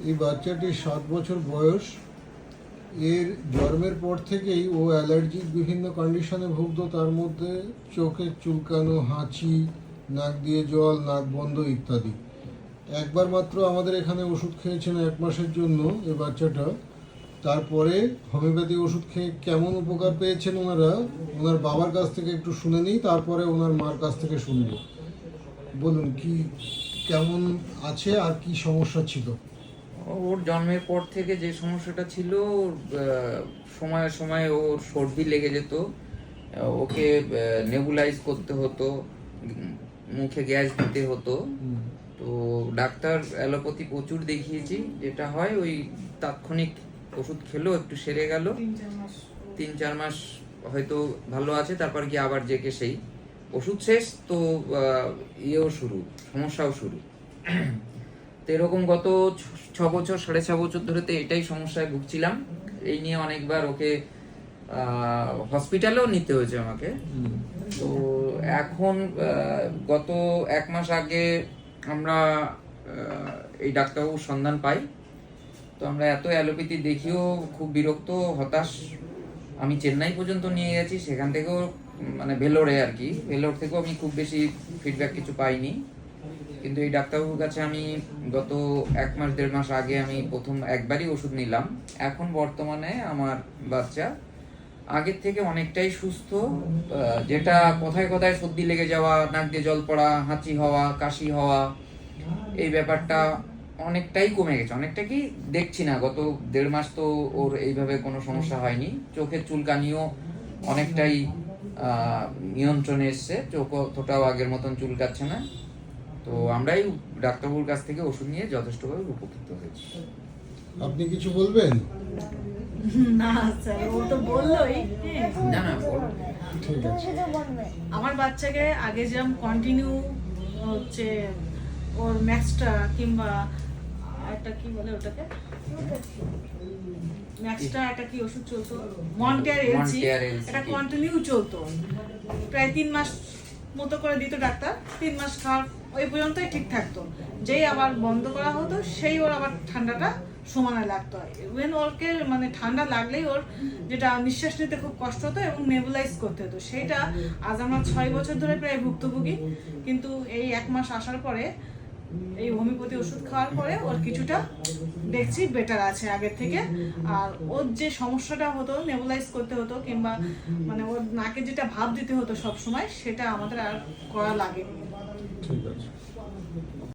এই বাচ্চাটির 7 বছর বয়স। এর জন্মের পর থেকেই ও অ্যালার্জিক বিভিন্ন কন্ডিশনে ভুগতো, তার মধ্যে চোখের চুলকানো, হাঁচি, নাক দিয়ে জল, নাক বন্ধ ইত্যাদি। একবার মাত্র আমাদের এখানে ওষুধ খেয়েছেন 1 মাসের জন্য এই বাচ্চাটা। তারপরে হোমিওপ্যাথি ওষুধ খেয়ে কেমন উপকার পেয়েছেন ওনার বাবার কাছ থেকে একটু শুনে নিই, তারপরে ওনার মার কাছ থেকে শুনবো। বলুন কি কেমন আছে আর কি সমস্যা ছিল? ওর জন্মের পর থেকে যে সমস্যাটা ছিল, সময়ে সময়ে ওর সর্দি লেগে যেত, ওকে নেবুলাইজ করতে হতো, মুখে গ্যাস দিতে হতো। তো ডাক্তার অ্যালোপ্যাথি প্রচুর দেখিয়েছি, যেটা হয় ওই তাৎক্ষণিক ওষুধ খেলো, একটু সেরে গেল, 3-4 মাস হয়তো ভালো আছে, তারপর গিয়ে আবার যেকে সেই ওষুধ শেষ, তো সমস্যাও শুরু। তো এরকম গত 6 বছর 6.5 বছর ধরে তো এটাই সমস্যায় ভুগছিলাম। এই নিয়ে অনেকবার ওকে হসপিটালেও নিতে হয়েছে আমাকে। তো এখন গত 1 মাস আগে আমরা এই ডাক্তারবাবুর সন্ধান পাই। তো আমরা এত অ্যালোপ্যাথি দেখিও খুব বিরক্ত, হতাশ। আমি চেন্নাই পর্যন্ত নিয়ে গেছি, সেখান থেকেও মানে ভেলোরে আর কি, ভেলোর থেকেও আমি খুব বেশি ফিডব্যাক কিছু পাইনি। কিন্তু এই ডাক্তারবাবুর কাছে আমি গত 1 মাস 1.5 মাস আগে আমি প্রথম একবারই ওষুধ নিলাম। এখন বর্তমানে আমার বাচ্চা আগের থেকে অনেকটাই সুস্থ। যেটা কথায় কথায় সর্দি লেগে যাওয়া, নাক দিয়ে জল পড়া, হাঁচি হওয়া, কাশি হওয়া, এই ব্যাপারটা অনেকটাই কমে গেছে। অনেকটা কি দেখছি না, গত 1.5 মাস তো ওর এইভাবে কোনো সমস্যা হয়নি। চোখের চুলকানিও অনেকটাই নিয়ন্ত্রণে এসছে, চোখ অতটাও আগের মতন চুলকাচ্ছে না। তো আমরাই ডাক্তারবাবুর কাছ থেকে ওষুধ নিয়ে যথেষ্টভাবে উপকৃত হয়েছি। আপনি কিছু বলবেন? না স্যার, ও তো বললোই। না না, বল। ঠিক আছে। আমার বাচ্চাকে আগে যেরকম কন্টিনিউ হচ্ছে ওর ম্যাক্সটা কিংবা একটা কি বলে ওটাকে, ম্যাক্সটা একটা কি ওষুধ চলতো, মন্টেয়ার এলসি, এটা কন্টিনিউ চলতো প্রায় 3 মাস মতো করে দিত ডাক্তার। 3 মাস খাওয়ার ওই পর্যন্তই ঠিক থাকতো। যেই আবার বন্ধ করা হতো, সেই ওর আবার ঠান্ডাটা সমানে লাগতো। ইভেন ওরকে মানে ঠান্ডা লাগলেই ওর যেটা নিঃশ্বাস নিতে খুব কষ্ট হতো এবং নেবুলাইজ করতে হতো। সেইটা আজ আমরা 6 বছর ধরে প্রায় ভুক্তভোগী। কিন্তু এই 1 মাস আসার পরে, এই হোমিওপ্যাথি ওষুধ খাওয়ার পরে ওর কিছুটা দেখছি বেটার আছে আগের থেকে। আর ওর যে সমস্যাটা হতো, নেবুলাইজ করতে হতো কিংবা মানে ওর নাকে যেটা ভাব দিতে হতো সব সময়, সেটা আমাদের আর করা লাগেনি। ঠিক আছে।